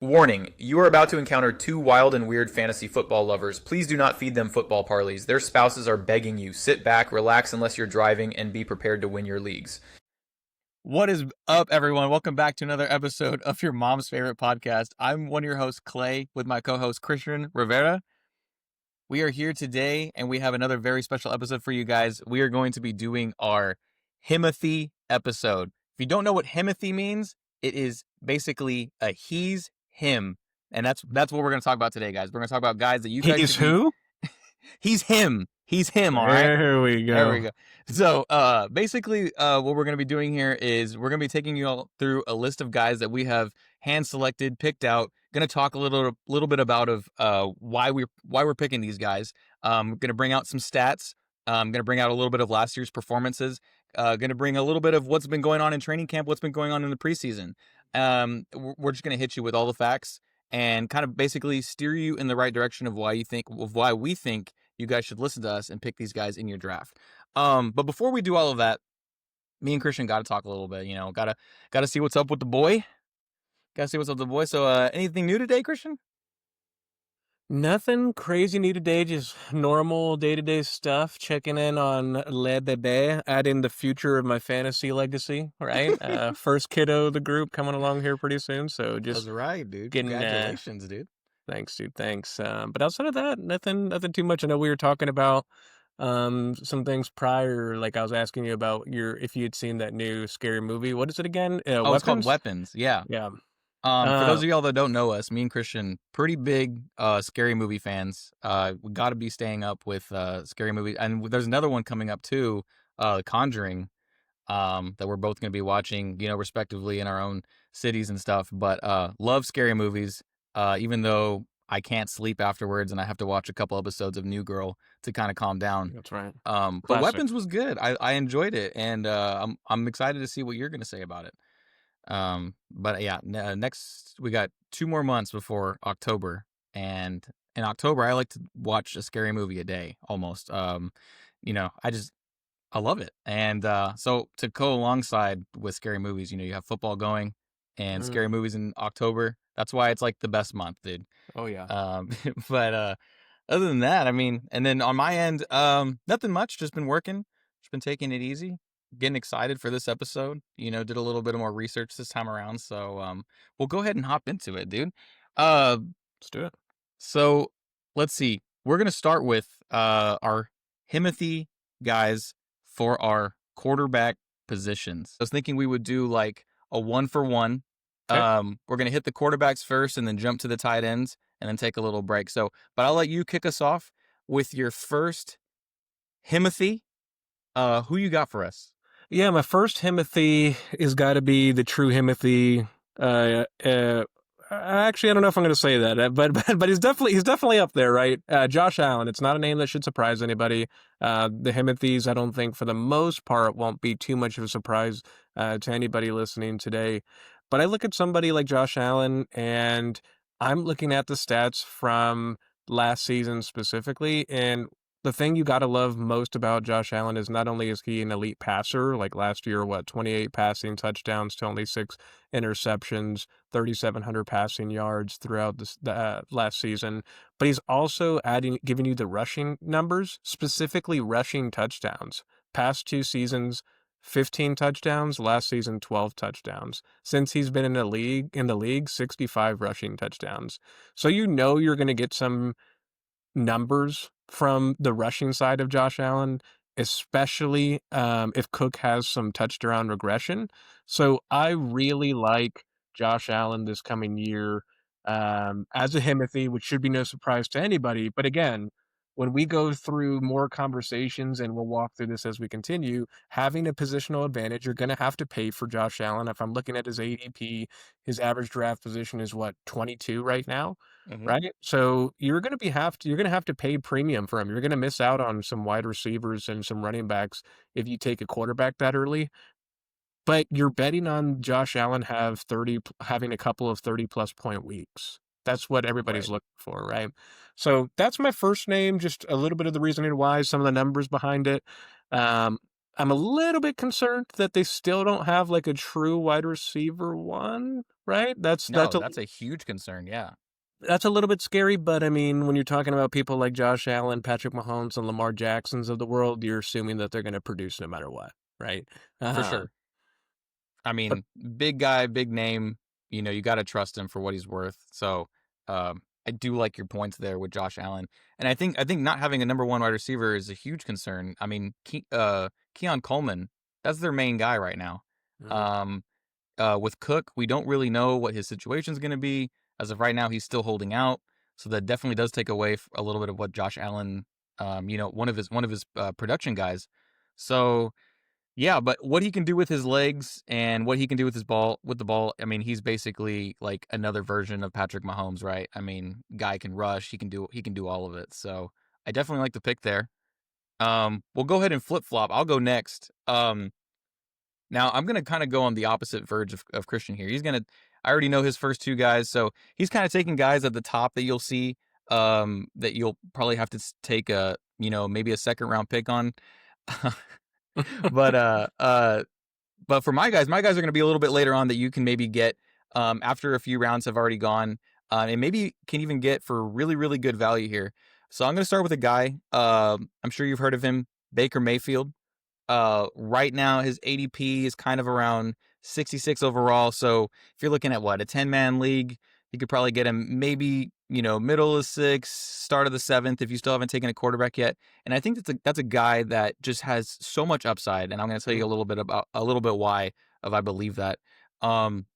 Warning, you are about to encounter two wild and weird fantasy football lovers. Please do not feed them football parleys. Their spouses are begging you. Sit back, relax unless you're driving, and be prepared to win your leagues. What is up, everyone? Welcome back to another episode of your mom's favorite podcast. I'm one of your hosts, Clay, with my co-host, Christian Rivera. We are here today, and we have another very special episode for you guys. We are going to be doing our HIM-OTHY episode. If you don't know what HIM-OTHY means, it is basically a he's him. And that's what we're going to talk about today, guys. We're going to talk about guys that you guys He's should be... who? He's him. He's him, all right? There we go. There we go. So, basically, what we're going to be doing here is we're going to be taking you all through a list of guys that we have hand-selected, picked out. Going to talk a little bit about why we're picking these guys. Going to bring out some stats. Going to bring out a little bit of last year's performances. Going to bring a little bit of what's been going on in training camp, what's been going on in the preseason. We're just going to hit you with all the facts and kind of basically steer you in the right direction of why we think you guys should listen to us and pick these guys in your draft. But before we do all of that, me and Christian got to talk a little bit. Got to see what's up with the boy. Got to see what's up with the boy. So, anything new today, Christian? Nothing crazy new today, just normal day-to-day stuff. Checking in on Le Bebe, adding the future of my fantasy legacy, right? First kiddo of the group coming along here pretty soon. So just That's right, dude. getting, Congratulations, dude. thanks, dude. Thanks. But outside of that, nothing too much. I know we were talking about some things prior. Like I was asking you about if you had seen that new scary movie. What is it again? Oh, it's called Weapons. Yeah. Yeah. For those of y'all that don't know us, me and Christian, pretty big scary movie fans. We got to be staying up with scary movies, and there's another one coming up too, The Conjuring, that we're both going to be watching, respectively in our own cities and stuff. But love scary movies, even though I can't sleep afterwards, and I have to watch a couple episodes of New Girl to kind of calm down. That's right. But Classic. Weapons was good. I enjoyed it, and I'm excited to see what you're going to say about it. But yeah, next we got 2 more months before October, and in October I like to watch a scary movie a day almost. I love it. And so to go alongside with scary movies, you have football going and scary movies in October. That's why it's like the best month, dude. Oh yeah. But other than that, I mean, and then on my end, nothing much, just been working, just been taking it easy. Getting excited for this episode. Did a little bit more research this time around, so we'll go ahead and hop into it, dude. Let's do it. So let's see. We're gonna start with our HIM-OTHY guys for our quarterback positions. I was thinking we would do like a 1-for-1. Okay. We're gonna hit the quarterbacks first, and then jump to the tight ends, and then take a little break. So, but I'll let you kick us off with your first HIM-OTHY. Who you got for us? Yeah, my first HIM-OTHY is got to be the true HIM-OTHY. Actually, I don't know if I'm going to say that, but he's definitely up there, right? Josh Allen. It's not a name that should surprise anybody. The HIM-OTHYs, I don't think, for the most part, won't be too much of a surprise to anybody listening today. But I look at somebody like Josh Allen, and I'm looking at the stats from last season specifically, and the thing you got to love most about Josh Allen is not only is he an elite passer, like last year, 28 passing touchdowns to only 6 interceptions, 3,700 passing yards throughout the last season, but he's also giving you the rushing numbers, specifically rushing touchdowns. Past 2 seasons, 15 touchdowns, last season 12 touchdowns. Since he's been in the league, 65 rushing touchdowns. So you're going to get some numbers from the rushing side of Josh Allen, especially if Cook has some touchdown regression. So I really like Josh Allen this coming year as a HIM-OTHY, which should be no surprise to anybody. But again, when we go through more conversations, and we'll walk through this as we continue, having a positional advantage, you're going to have to pay for Josh Allen. If I'm looking at his ADP, his average draft position is 22 right now. Mm-hmm. Right? So you're going to have to pay premium for him. You're going to miss out on some wide receivers and some running backs if you take a quarterback that early. But you're betting on Josh Allen having a couple of 30+ point weeks. That's what everybody's looking for, right? So that's my first name, just a little bit of the reasoning why, some of the numbers behind it. I'm a little bit concerned that they still don't have like a true wide receiver one, right? No, that's a huge concern. Yeah, That's a little bit scary, but I mean, when you're talking about people like Josh Allen, Patrick Mahomes, and Lamar Jacksons of the world, you're assuming that they're going to produce no matter what, right? for Uh, sure. I but mean, big guy, big name. You got to trust him for what he's worth. So, I do like your points there with Josh Allen, and I think not having a number one wide receiver is a huge concern. I mean, Keon Coleman, that's their main guy right now. Mhm. Um, with Cook, we don't really know what his situation is going to be. As of right now, he's still holding out, so that definitely does take away a little bit of what Josh Allen, one of his production guys. So yeah, but what he can do with his legs and what he can do with the ball, I mean, he's basically like another version of Patrick Mahomes, right? I mean, guy can rush, he can do all of it. So I definitely like the pick there. We'll go ahead and flip flop. I'll go next. Now I'm gonna kind of go on the opposite verge of Christian here. I already know his first two guys, so he's kind of taking guys at the top that you'll see, that you'll probably have to take maybe a second round pick on. But but for my guys are going to be a little bit later on that you can maybe get after a few rounds have already gone, and maybe can even get for really really good value here. So I'm going to start with a guy. I'm sure you've heard of him, Baker Mayfield. Right now his ADP is kind of around 66 overall. So if you're looking at what, a 10-man league, you could probably get him maybe, middle of six, start of the seventh if you still haven't taken a quarterback yet. And I think that's a guy that just has so much upside. And I'm going to tell you a little bit why of I believe that. Um,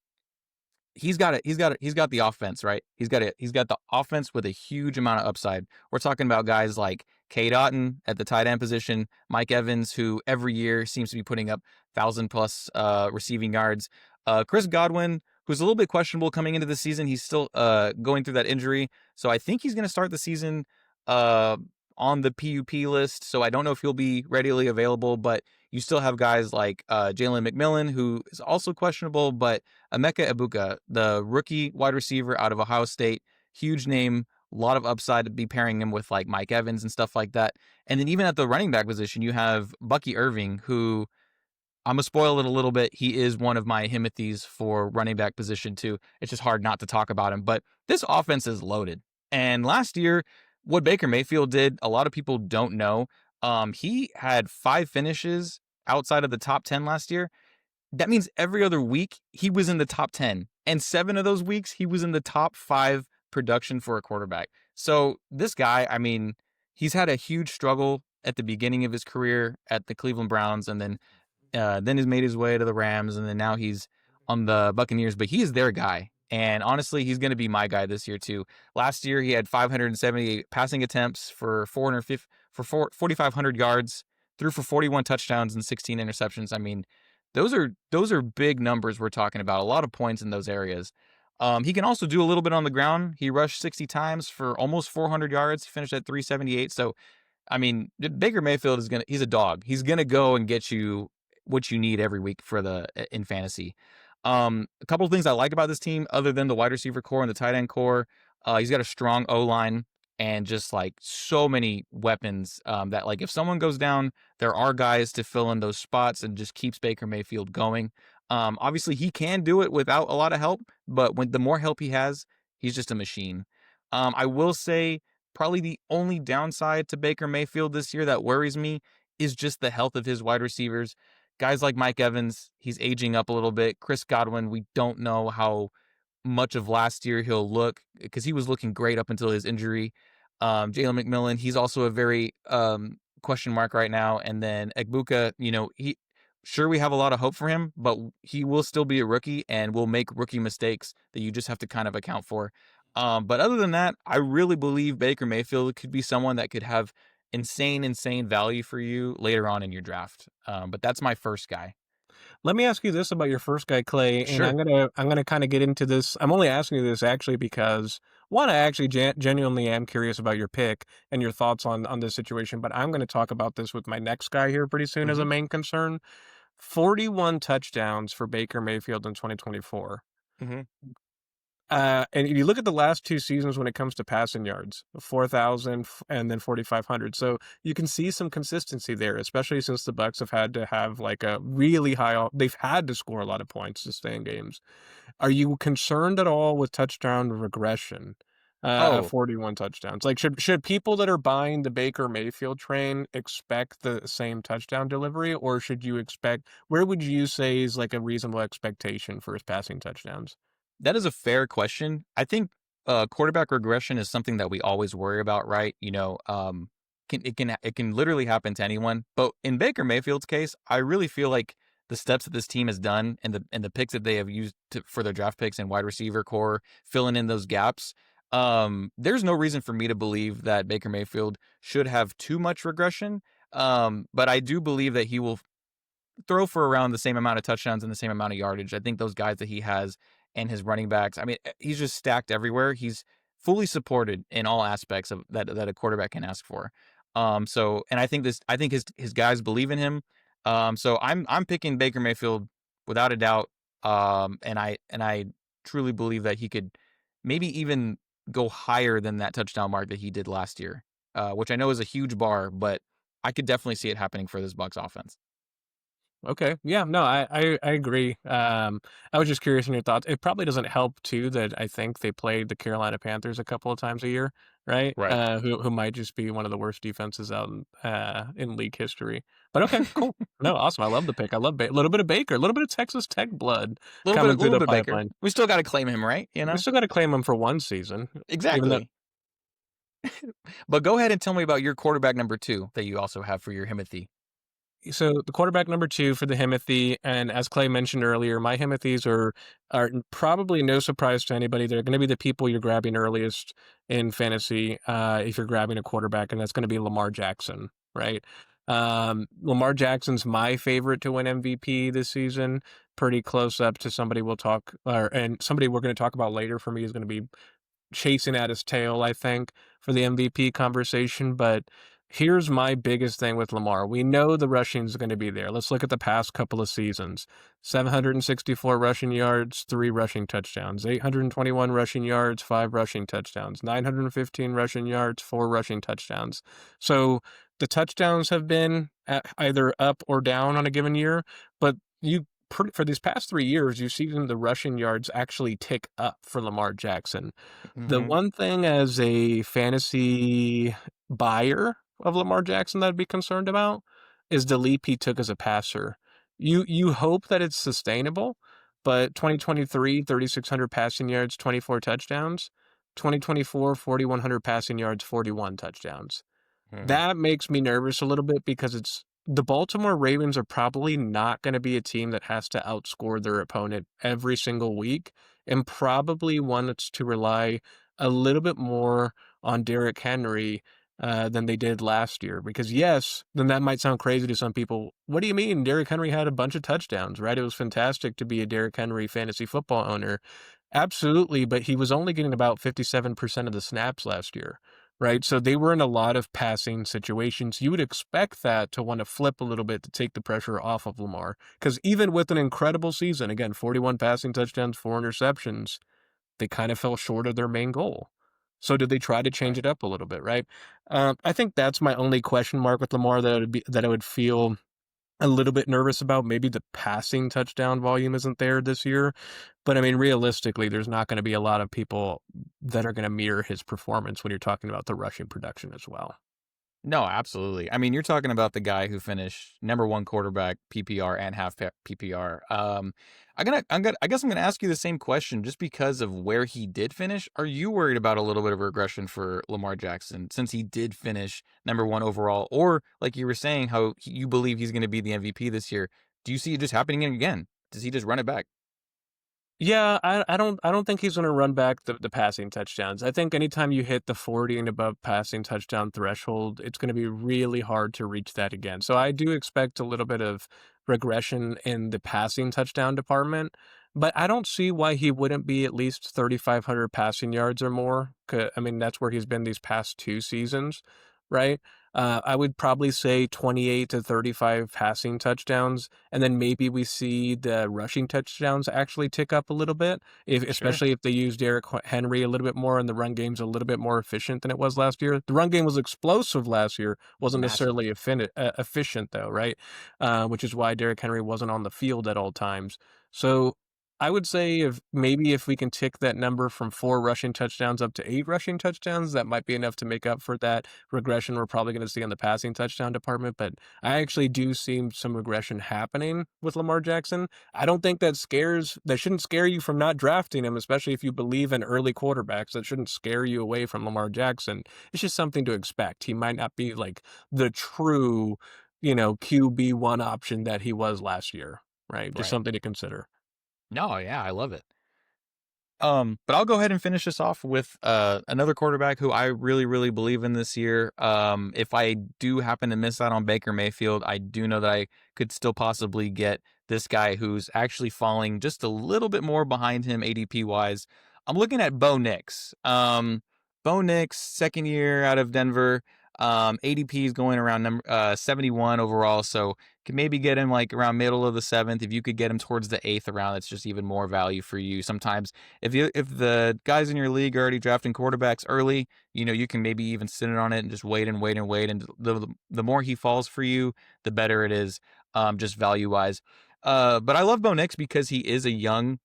he's got it. He's got the offense, right? He's got the offense with a huge amount of upside. We're talking about guys like Cade Otton at the tight end position, Mike Evans, who every year seems to be putting up 1,000+ receiving yards. Chris Godwin, who's a little bit questionable coming into the season. He's still going through that injury, so I think he's going to start the season uh, on the PUP list. So I don't know if he'll be readily available, but you still have guys like Jalen McMillan, who is also questionable, but Emeka Ebuka, the rookie wide receiver out of Ohio State, huge name, a lot of upside to be pairing him with like Mike Evans and stuff like that. And then even at the running back position, you have Bucky Irving, who I'm going to spoil it a little bit. He is one of my HIM-OTHYs for running back position too. It's just hard not to talk about him, but this offense is loaded. And last year, what Baker Mayfield did, a lot of people don't know. He had 5 finishes outside of the top 10 last year. That means every other week he was in the top 10. And 7 of those weeks he was in the top 5 production for a quarterback. So this guy, I mean, he's had a huge struggle at the beginning of his career at the Cleveland Browns, and then he's made his way to the Rams, and then now he's on the Buccaneers. But he is their guy, and honestly, he's going to be my guy this year too. Last year, he had 578 passing attempts for 4,500 yards, threw for 41 touchdowns and 16 interceptions. I mean, those are big numbers we're talking about. A lot of points in those areas. He can also do a little bit on the ground. He rushed 60 times for almost 400 yards. He finished at 378. So I mean, Baker Mayfield he's a dog. He's gonna go and get you what you need every week in fantasy. A couple of things I like about this team, other than the wide receiver core and the tight end core, he's got a strong O line and just like so many weapons, that like if someone goes down, there are guys to fill in those spots and just keeps Baker Mayfield going. Obviously he can do it without a lot of help, but when the more help he has, he's just a machine. I will say probably the only downside to Baker Mayfield this year that worries me is just the health of his wide receivers. Guys like Mike Evans, he's aging up a little bit. Chris Godwin, we don't know how much of last year he'll look because he was looking great up until his injury. Jalen McMillan, he's also a very question mark right now. And then Egbuka, we have a lot of hope for him, but he will still be a rookie and will make rookie mistakes that you just have to kind of account for. But other than that, I really believe Baker Mayfield could be someone that could have insane value for you later on in your draft. But that's my first guy. Let me ask you this about your first guy, Clay, and Sure. I'm gonna kind of get into this. I'm only asking you this actually because one, I actually genuinely am curious about your pick and your thoughts on this situation. But I'm going to talk about this with my next guy here pretty soon as a Mm-hmm. main concern. 41 touchdowns for Baker Mayfield in 2024. Mm-hmm. And if you look at the last 2 seasons when it comes to passing yards, 4,000 and then 4,500. So you can see some consistency there, especially since the Bucks have had to have like a really they've had to score a lot of points to stay in games. Are you concerned at all with touchdown regression? Of Oh, 41 touchdowns. Like, should people that are buying the Baker Mayfield train expect the same touchdown delivery, or should you expect? Where would you say is like a reasonable expectation for his passing touchdowns? that is a fair question. I think quarterback regression is something that we always worry about, right? It can literally happen to anyone. But in Baker Mayfield's case, I really feel like the steps that this team has done and the picks that they have used for their draft picks and wide receiver core, filling in those gaps. There's no reason for me to believe that Baker Mayfield should have too much regression. But I do believe that he will throw for around the same amount of touchdowns and the same amount of yardage. I think those guys that he has and his running backs, I mean, he's just stacked everywhere. He's fully supported in all aspects of that a quarterback can ask for. And I think his guys believe in him. So I'm picking Baker Mayfield without a doubt. And I truly believe that he could maybe even go higher than that touchdown mark that he did last year, which I know is a huge bar, but I could definitely see it happening for this Bucks offense. Okay. Yeah, no, I agree. I was just curious in your thoughts. It probably doesn't help too that I think they played the Carolina Panthers a couple of times a year, right? Right. Who might just be one of the worst defenses out in league history. But okay, cool. No, awesome. I love the pick. I love a little bit of Baker, a little bit of Texas Tech blood coming through Little the bit Baker. pipeline. We still got to claim him, right? We still got to claim him for one season, even though. Exactly. But go ahead and tell me about your quarterback number 2 that you also have for your Himothy. So the quarterback number 2 for the Himothy, and as Clay mentioned earlier, my Himothys are probably no surprise to anybody. They're going to be the people you're grabbing earliest in fantasy if you're grabbing a quarterback, and that's going to be Lamar Jackson, right? Lamar Jackson's my favorite to win MVP this season. Pretty close up to somebody and somebody we're going to talk about later for me is going to be chasing at his tail, I think, for the MVP conversation. But here's my biggest thing with Lamar. We know the rushing is going to be there. Let's look at the past couple of seasons. 764 rushing yards, 3 rushing touchdowns. 821 rushing yards, 5 rushing touchdowns. 915 rushing yards, 4 rushing touchdowns. So the touchdowns have been either up or down on a given year, but for these past 3 years, you've seen the rushing yards actually tick up for Lamar Jackson. The Mm-hmm. one thing as a fantasy buyer of Lamar Jackson that I'd be concerned about is the leap he took as a passer. You hope that it's sustainable, but 2023, 3,600 passing yards, 24 touchdowns. 2024, 4,100 passing yards, 41 touchdowns. That makes me nervous a little bit because the Baltimore Ravens are probably not going to be a team that has to outscore their opponent every single week and probably wants to rely a little bit more on Derrick Henry than they did last year. Because yes, then that might sound crazy to some people. What do you mean? Derrick Henry had a bunch of touchdowns, right? It was fantastic to be a Derrick Henry fantasy football owner. Absolutely, but he was only getting about 57% of the snaps last year, right? So they were in a lot of passing situations. You would expect that to want to flip a little bit to take the pressure off of Lamar. Because even with an incredible season, again, 41 passing touchdowns, 4 interceptions, they kind of fell short of their main goal. So did they try to change Right. it up a little bit, right? I think that's my only question mark with Lamar that I would feel a little bit nervous about. Maybe the passing touchdown volume isn't there this year. But I mean, realistically, there's not going to be a lot of people that are going to mirror his performance when you're talking about the rushing production as well. No, absolutely. I mean, you're talking about the guy who finished number 1 quarterback PPR and half PPR. I guess I'm gonna ask you the same question just because of where he did finish. Are you worried about a little bit of regression for Lamar Jackson since he did finish number 1 overall, or like you were saying, how you believe he's going to be the MVP this year? Do you see it just happening again? Does he just run it back? Yeah, I don't think he's going to run back the passing touchdowns. I think anytime you hit the 40 and above passing touchdown threshold, it's going to be really hard to reach that again. So I do expect a little bit of regression in the passing touchdown department, but I don't see why he wouldn't be at least 3,500 passing yards or more. I mean, that's where he's been these past 2 seasons, right? I would probably say 28 to 35 passing touchdowns, and then maybe we see the rushing touchdowns actually tick up a little bit, Sure. especially if they use Derrick Henry a little bit more and the run game's a little bit more efficient than it was last year. The run game was explosive last year, wasn't Massive. necessarily efficient though, right? Which is why Derrick Henry wasn't on the field at all times. So I would say if we can tick that number from 4 rushing touchdowns up to 8 rushing touchdowns, that might be enough to make up for that regression we're probably going to see in the passing touchdown department. But I actually do see some regression happening with Lamar Jackson. I don't think that shouldn't scare you from not drafting him, especially if you believe in early quarterbacks. That shouldn't scare you away from Lamar Jackson. It's just something to expect. He might not be like the true, QB1 option that he was last year, right? Just Right. something to consider. No, yeah, I love it. But I'll go ahead and finish this off with another quarterback who I really, really believe in this year. If I do happen to miss out on Baker Mayfield, I do know that I could still possibly get this guy who's actually falling just a little bit more behind him ADP wise. I'm looking at Bo Nix. Bo Nix, second year out of Denver. ADP is going around 71 overall, so can maybe get him like around middle of the 7th. If you could get him towards the 8th round, it's just even more value for you. Sometimes if the guys in your league are already drafting quarterbacks early, you can maybe even sit on it and just wait and wait and wait. And the more he falls for you, the better it is, just value wise. But I love Bo Nix because he is a young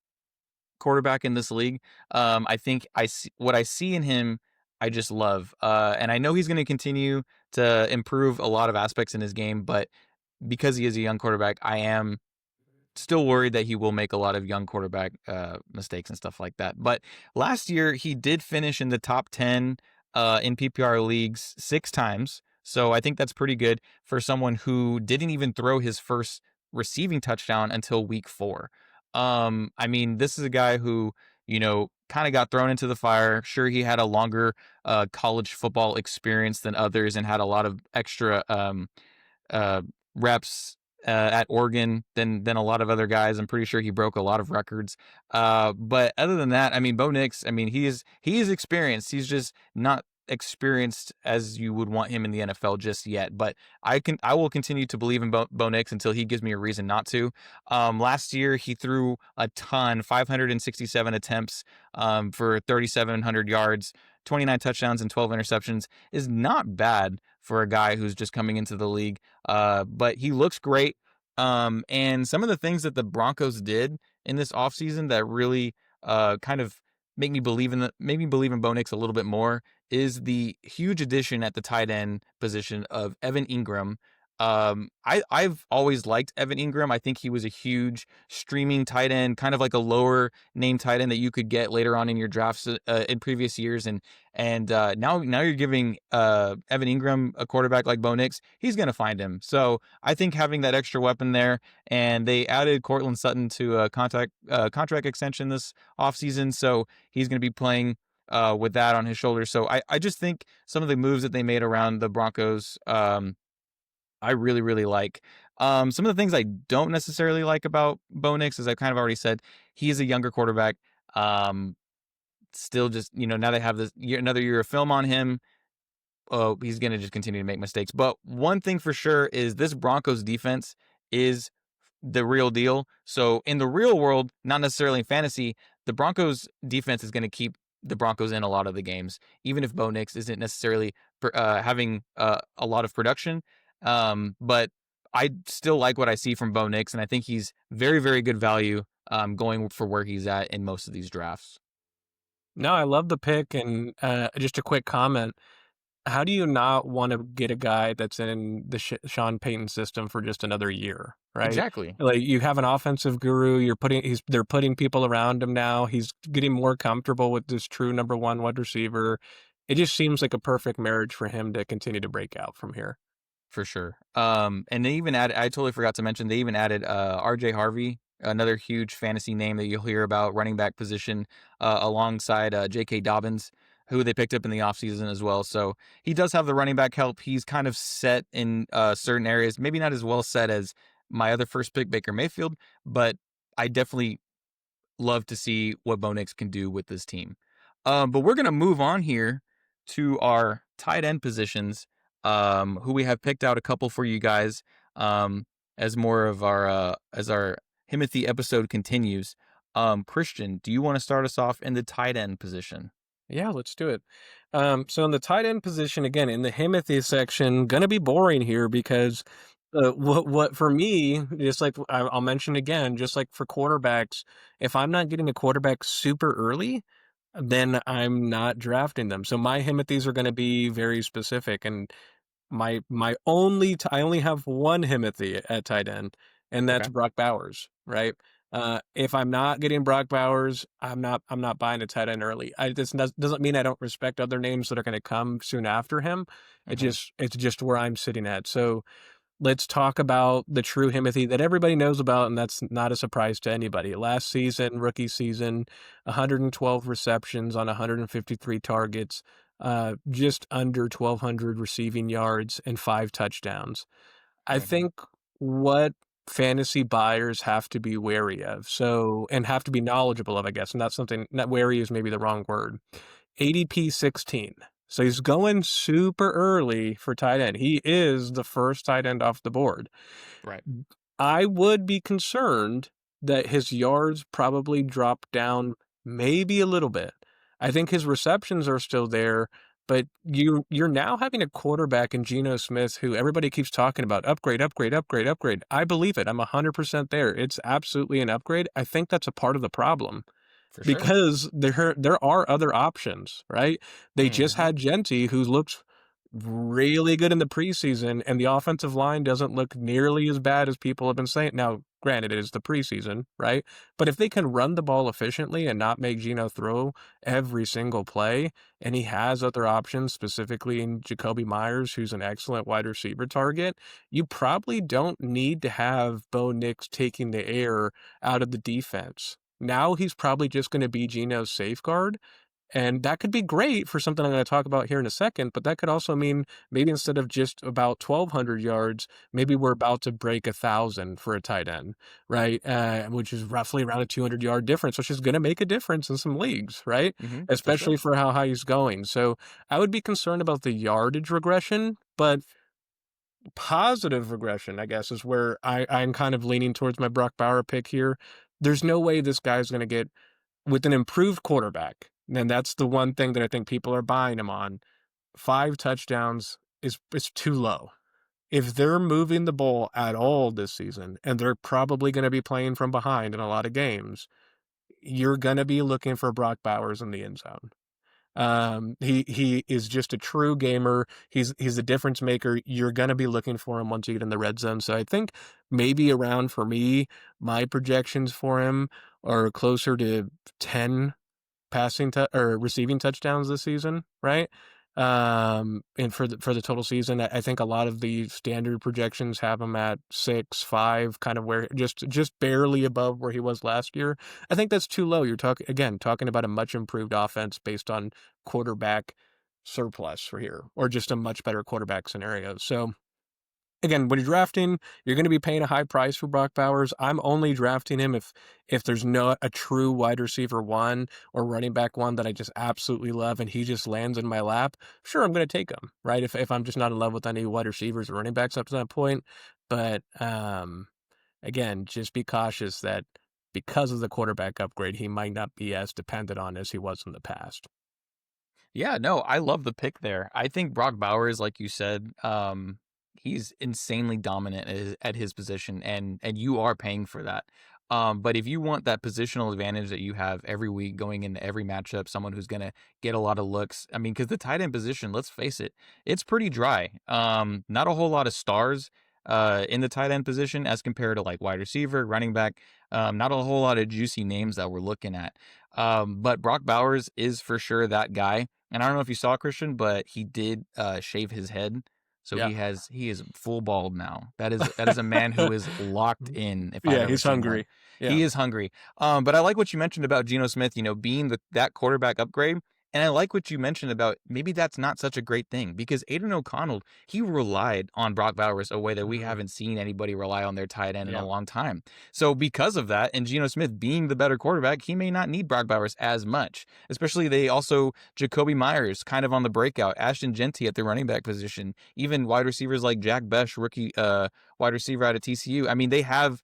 quarterback in this league. I think I see what I see in him. I just love, and I know he's going to continue to improve a lot of aspects in his game, but because he is a young quarterback, I am still worried that he will make a lot of young quarterback mistakes and stuff like that. But last year, he did finish in the top 10 in PPR leagues 6 times. So I think that's pretty good for someone who didn't even throw his first receiving touchdown until week 4. I mean, this is a guy who, kind of got thrown into the fire. Sure, he had a longer college football experience than others and had a lot of extra uh, reps at Oregon than a lot of other guys. I'm pretty sure he broke a lot of records. But other than that, I mean, Bo Nix, I mean, he is experienced. He's just not experienced as you would want him in the NFL just yet. But I will continue to believe in Bo Nix until he gives me a reason not to. Last year he threw a ton, 567 attempts for 3,700 yards. 29 touchdowns and 12 interceptions is not bad for a guy who's just coming into the league. But he looks great. And some of the things that the Broncos did in this offseason that really kind of make me believe in Bo Nix a little bit more is the huge addition at the tight end position of Evan Ingram. I've always liked Evan Ingram. I think he was a huge streaming tight end, kind of like a lower name tight end that you could get later on in your drafts in previous years. And now you're giving Evan Ingram a quarterback like Bo Nix. He's going to find him. So I think having that extra weapon there, and they added Cortland Sutton to a contract extension this offseason. So he's going to be playing with that on his shoulders. So I just think some of the moves that they made around the Broncos, I really, really like. Some of the things I don't necessarily like about Bo Nix, as I kind of already said, he is a younger quarterback. Still just, now they have another year of film on him. Oh, he's going to just continue to make mistakes. But one thing for sure is this Broncos defense is the real deal. So in the real world, not necessarily in fantasy, the Broncos defense is going to keep the Broncos in a lot of the games, even if Bo Nix isn't necessarily having a lot of production. But I still like what I see from Bo Nix, and I think he's very, very good value going for where he's at in most of these drafts. No, I love the pick. And just a quick comment. How do you not want to get a guy that's in the Sean Payton system for just another year, right? Exactly. Like, you have an offensive guru, they're putting people around him now. He's getting more comfortable with this true number one wide receiver. It just seems like a perfect marriage for him to continue to break out from here. For sure. And they even added, I totally forgot to mention, they even added RJ Harvey, another huge fantasy name that you'll hear about, running back position, alongside J.K. Dobbins, who they picked up in the offseason as well. So he does have the running back help. He's kind of set in certain areas, maybe not as well set as my other first pick, Baker Mayfield, but I definitely love to see what Bo Nix can do with this team. But we're going to move on here to our tight end positions. who we have picked out a couple for you guys as more of our as our Himothy episode continues. Christian, do you want to start us off in the tight end position? Yeah, let's do it. So in the tight end position, again, in the Himothy section, gonna be boring here because what for me, just like I'll mention again, just like for quarterbacks, if I'm not getting a quarterback super early, then I'm not drafting them. So my Himothys are going to be very specific, and my I only have one Himothy at tight end, and that's Okay. Brock Bowers, right? If I'm not getting Brock Bowers, I'm not buying a tight end early. This doesn't mean I don't respect other names that are going to come soon after him. Mm-hmm. It's just where I'm sitting at. So let's talk about the true Himothy that everybody knows about, and that's not a surprise to anybody. Last season, rookie season, 112 receptions on 153 targets, just under 1,200 receiving yards, and 5 touchdowns. I Mm-hmm. think what fantasy buyers have to be wary of, and have to be knowledgeable of, I guess, and that's something, not wary is maybe the wrong word. ADP 16. So he's going super early for tight end. He is the first tight end off the board. Right. I would be concerned that his yards probably drop down maybe a little bit. I think his receptions are still there, but you're now having a quarterback in Geno Smith who everybody keeps talking about upgrade, upgrade, upgrade, upgrade. I believe it. I'm 100% there. It's absolutely an upgrade. I think that's a part of the problem For sure. because there are other options, right? They just Mm-hmm. had Genty, who looked really good in the preseason, and the offensive line doesn't look nearly as bad as people have been saying. Now, granted, it is the preseason, right? But if they can run the ball efficiently and not make Geno throw every single play, and he has other options, specifically in Jacoby Myers, who's an excellent wide receiver target, you probably don't need to have Bo Nix taking the air out of the defense. Now he's probably just going to be Geno's safeguard, and that could be great for something I'm going to talk about here in a second, but that could also mean maybe instead of just about 1,200 yards, maybe we're about to break 1,000 for a tight end, right? Which is roughly around a 200-yard difference, which is going to make a difference in some leagues, right? Mm-hmm. For Especially sure. for how high he's going. So I would be concerned about the yardage regression, but positive regression, I guess, is where I'm kind of leaning towards my Brock Bauer pick here. There's no way this guy's going to get with an improved quarterback, and that's the one thing that I think people are buying him on. 5 touchdowns is too low. If they're moving the ball at all this season, and they're probably going to be playing from behind in a lot of games, you're going to be looking for Brock Bowers in the end zone. He is just a true gamer. He's a difference maker. You're gonna be looking for him once you get in the red zone. So I think maybe around, for me, my projections for him are closer to 10 or receiving touchdowns this season, right? And for the total season, I think a lot of the standard projections have him at 6, 5, kind of where just barely above where he was last year. I think that's too low. You're talking about a much improved offense based on quarterback surplus for here, or just a much better quarterback scenario. So again, when you're drafting, you're going to be paying a high price for Brock Bowers. I'm only drafting him if there's no a true wide receiver one or running back one that I just absolutely love, and he just lands in my lap. Sure, I'm going to take him, right? If I'm just not in love with any wide receivers or running backs up to that point. But again, just be cautious that because of the quarterback upgrade, he might not be as dependent on as he was in the past. Yeah, no, I love the pick there. I think Brock Bowers, like you said, he's insanely dominant at his position, and you are paying for that. But if you want that positional advantage that you have every week going into every matchup, someone who's gonna get a lot of looks. I mean, because the tight end position, let's face it, it's pretty dry. Not a whole lot of stars in the tight end position as compared to like wide receiver, running back. Not a whole lot of juicy names that we're looking at. But Brock Bowers is for sure that guy. And I don't know if you saw Christian, but he did shave his head. So Yeah. he is full bald now. That is a man who is locked in if I've Yeah, ever he's seen one. hungry. Yeah. He is hungry. But I like what you mentioned about Geno Smith, being that quarterback upgrade. And I like what you mentioned about maybe that's not such a great thing because Aiden O'Connell, he relied on Brock Bowers a way that we haven't seen anybody rely on their tight end in a Yeah. long time. So because of that, and Geno Smith being the better quarterback, he may not need Brock Bowers as much. Especially they also, Jacoby Myers kind of on the breakout, Ashton Genty at the running back position, even wide receivers like Jack Besh, rookie wide receiver out of TCU. I mean, they have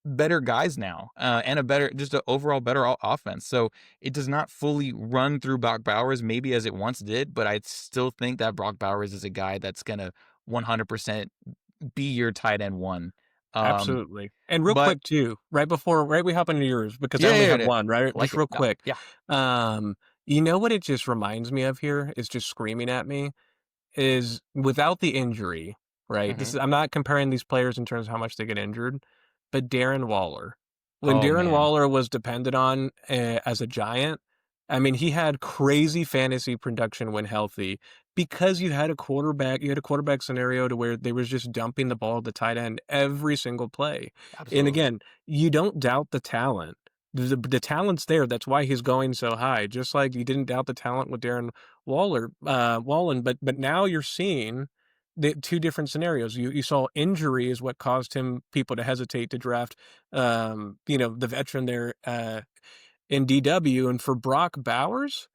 better guys now, and a better, just an overall better offense. So it does not fully run through Brock Bowers, maybe as it once did, but I still think that Brock Bowers is a guy that's gonna 100% be your tight end one. Um, Absolutely. And real but quick too, right we hop into yours because I yeah, only yeah, have yeah, one, right? I like Just it. real quick. Yeah, You know what it just reminds me of here is just screaming at me is without the injury, right? hmm I'm not comparing these players in terms of how much they get injured, but Darren Waller. When Oh Darren man, Waller was depended on as a Giant, I mean, he had crazy fantasy production when healthy because you had a quarterback scenario to where they was just dumping the ball to tight end every single play. And absolutely, again, you don't doubt the talent. The talent's there. That's why he's going so high. Just like you didn't doubt the talent with Darren Wallen, but now you're seeing the two different scenarios. You saw injury is what caused people to hesitate to draft, the veteran there in DW, and for Brock Bowers.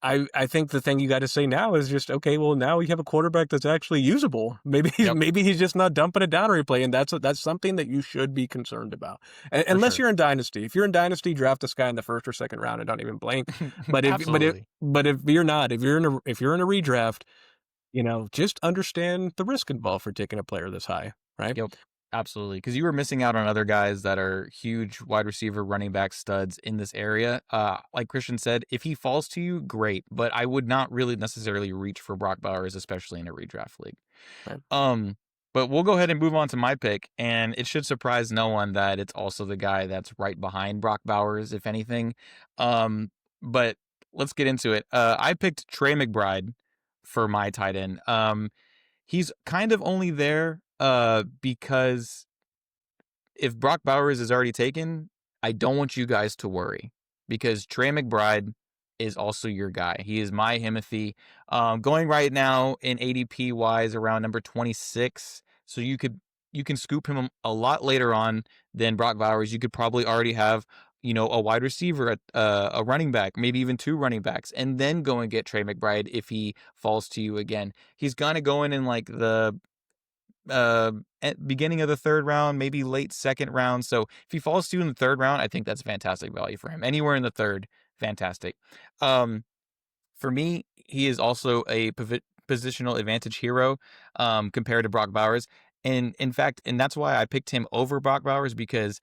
I think the thing you got to say now is just okay. Well, now we have a quarterback that's actually usable. yep, Maybe he's just not dumping it down every play, and that's something that you should be concerned about. for Unless sure, you're in dynasty. If you're in dynasty, draft this guy in the first or second round and don't even blink. But absolutely. if you're not, if you're in a redraft, just understand the risk involved for taking a player this high, right? Yep. Absolutely. Because you were missing out on other guys that are huge wide receiver, running back studs in this area. Like Christian said, if he falls to you, great. But I would not really necessarily reach for Brock Bowers, especially in a redraft league. Right. But we'll go ahead and move on to my pick. And it should surprise no one that it's also the guy that's right behind Brock Bowers, if anything. But let's get into it. I picked Trey McBride for my tight end. He's kind of only there because if Brock Bowers is already taken, I don't want you guys to worry because Trey McBride is also your guy. He is my HIM-OTHY. Going right now in ADP wise around number 26. So you can scoop him a lot later on than Brock Bowers. You could probably already have a wide receiver, a running back, maybe even two running backs, and then go and get Trey McBride if he falls to you again. He's gonna go in like the at beginning of the third round, maybe late second round. So if he falls to you in the third round, I think that's fantastic value for him. Anywhere in the third, fantastic. For me, he is also a positional advantage hero compared to Brock Bowers. And in fact, and that's why I picked him over Brock Bowers because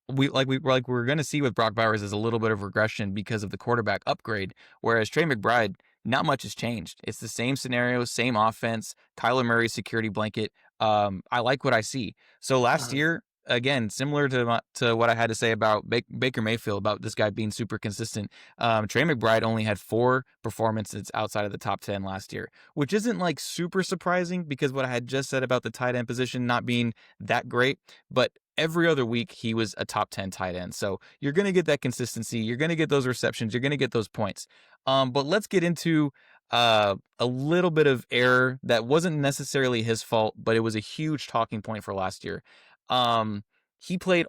we're going to see with Brock Bowers is a little bit of regression because of the quarterback upgrade, whereas Trey McBride, not much has changed. It's the same scenario, same offense, Kyler Murray security blanket. I like what I see. So last Uh-huh. year, again, similar to what I had to say about Baker Mayfield about this guy being super consistent. Trey McBride only had 4 performances outside of the top 10 last year, which isn't like super surprising because what I had just said about the tight end position not being that great, but every other week he was a top 10 tight end. So you're going to get that consistency. You're going to get those receptions. You're going to get those points. But let's get into a little bit of error that wasn't necessarily his fault, but it was a huge talking point for last year. Um, he played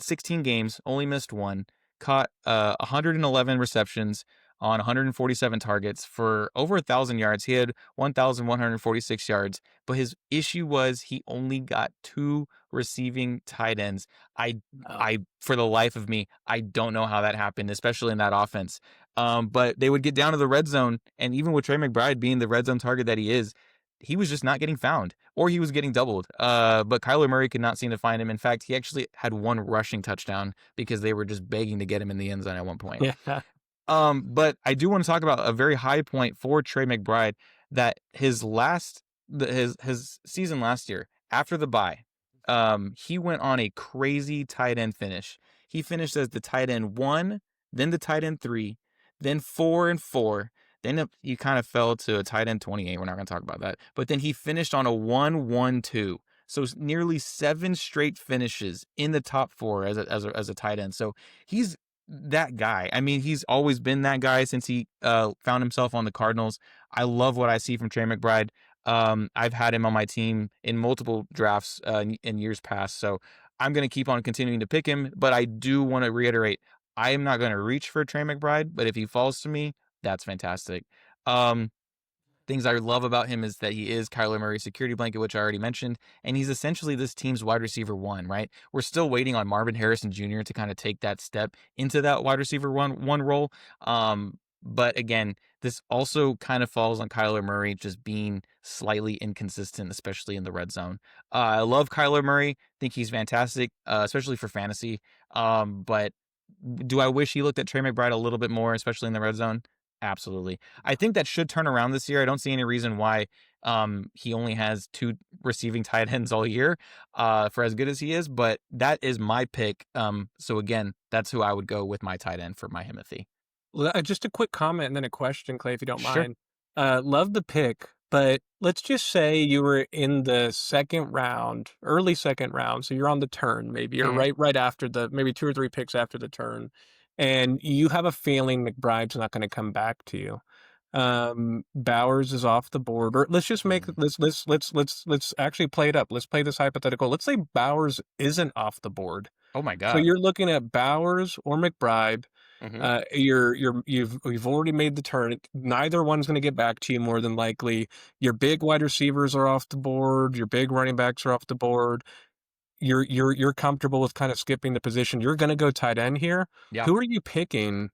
16 games, only missed one, caught 111 receptions on 147 targets for over 1,000 yards. He had 1,146 yards, but his issue was he only got 2 receiving tight ends. I Oh. I for the life of me, I don't know how that happened, especially in that offense. But they would get down to the red zone, and even with Trey McBride being the red zone target that he is, he was just not getting found, or he was getting doubled. But Kyler Murray could not seem to find him. In fact, he actually had 1 rushing touchdown because they were just begging to get him in the end zone at one point. Yeah. But I do want to talk about a very high point for Trey McBride that his season last year after the bye, he went on a crazy tight end finish. He finished as the tight end 1, then the tight end 3, then 4 and 4. Then he kind of fell to a tight end 28. We're not going to talk about that. But then he finished on a 1-1-2. So nearly 7 straight finishes in the top 4 as a tight end. So he's that guy. I mean, he's always been that guy since he found himself on the Cardinals. I love what I see from Trey McBride. I've had him on my team in multiple drafts in years past, so I'm going to keep on continuing to pick him. But I do want to reiterate, I am not going to reach for Trey McBride, but if he falls to me, that's fantastic. Um, Things I love about him is that he is Kyler Murray's security blanket, which I already mentioned, and he's essentially this team's wide receiver one, right? We're still waiting on Marvin Harrison Jr. to kind of take that step into that wide receiver one role. But again, this also kind of falls on Kyler Murray just being slightly inconsistent, especially in the red zone. I love Kyler Murray, think he's fantastic, especially for fantasy. But do I wish he looked at Trey McBride a little bit more, especially in the red zone? Absolutely. I think that should turn around this year. I don't see any reason why he only has 2 receiving tight ends all year for as good as he is, but that is my pick. So again, that's who I would go with my tight end for my HIM-OTHY. Just a quick comment and then a question, Clay, if you don't Sure. mind. Love the pick, but let's just say you were in the second round, early second round, so you're on the turn, maybe you're Mhm. right after maybe 2 or 3 picks after the turn, and you have a feeling McBride's not going to come back to you. Bowers is off the board, or let's just make Mm. let's actually play it up. Let's play this hypothetical. Let's say Bowers isn't off the board. Oh my So God. you're looking at Bowers or McBride. Mhm. You've already made the turn. Neither one's going to get back to you more than likely. Your big wide receivers are off the board. Your big running backs are off the board. You're comfortable with kind of skipping the position. You're going to go tight end here. Yeah. Who are you picking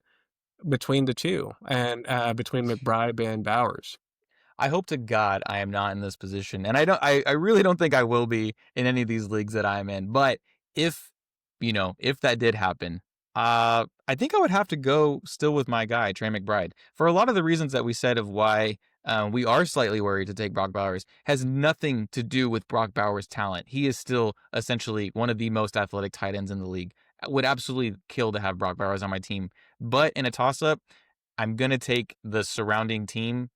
between the two and between McBride and Bowers? I hope to God I am not in this position. And I really don't think I will be in any of these leagues that I'm in. But if, if that did happen, I think I would have to go still with my guy, Trey McBride. For a lot of the reasons that we said of why we are slightly worried to take Brock Bowers has nothing to do with Brock Bowers' talent. He is still essentially one of the most athletic tight ends in the league. I would absolutely kill to have Brock Bowers on my team. But in a toss-up, I'm going to take the surrounding team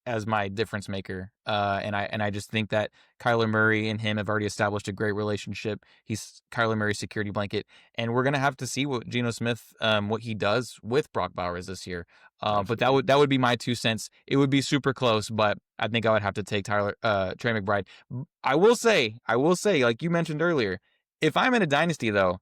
as my difference maker. And I just think that Kyler Murray and him have already established a great relationship. He's Kyler Murray's security blanket, and we're gonna have to see what Geno Smith, what he does with Brock Bowers this year. But Absolutely. that would be my 2 cents. It would be super close, but I think I would have to take Trey McBride. I will say, like you mentioned earlier, if I'm in a dynasty though,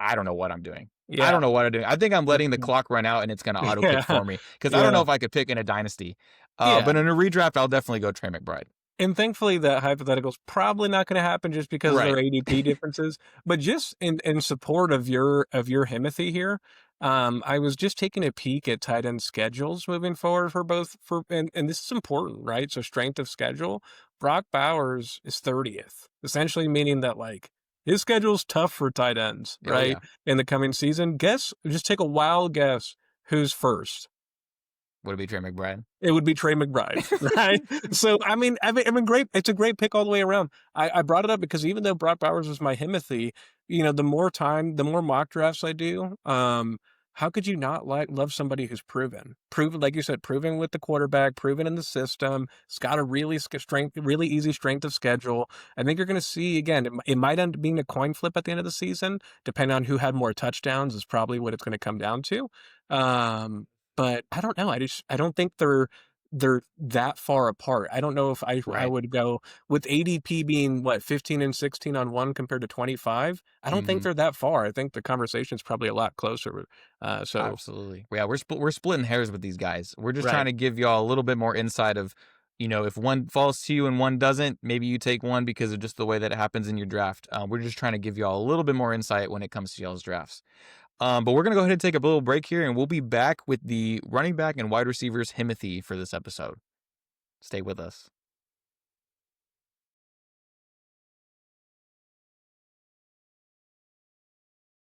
I don't know what I'm doing. I don't Yeah. know what I'm doing. I think I'm letting the clock run out and it's going to auto pick Yeah. for me because I don't know Yeah. if I could pick in a dynasty. Yeah. But in a redraft, I'll definitely go Trey McBride. And thankfully, that hypothetical is probably not going to happen just because of their Right. ADP differences. But just in support of your Himothy here, I was just taking a peek at tight end schedules moving forward for both and this is important, right? So strength of schedule. Brock Bowers is 30th, essentially meaning that like his schedule's tough for tight ends, Oh right? yeah. In the coming season. Just take a wild guess who's first. Would it be Trey McBride? It would be Trey McBride, right? So great. It's a great pick all the way around. I brought it up because even though Brock Bowers was my Himothy, the more mock drafts I do, how could you not love somebody who's proven, like you said, proven with the quarterback, proven in the system. It's got a really easy strength of schedule. I think you're going to see again. It might end up being a coin flip at the end of the season, depending on who had more touchdowns. Is probably what it's going to come down to. Um, but I don't know. I don't think they're that far apart. I don't know if I Right. would go with ADP being what 15 and 16 on one compared to 25. I don't think Mm-hmm. they're that far. I think the conversation's probably a lot closer. So Absolutely. Yeah, we're splitting hairs with these guys. We're just trying right. to give y'all a little bit more insight of, if one falls to you and one doesn't, maybe you take one because of just the way that it happens in your draft. We're just trying to give y'all a little bit more insight when it comes to y'all's drafts. But we're going to go ahead and take a little break here, and we'll be back with the running back and wide receivers Himothy for this episode. Stay with us.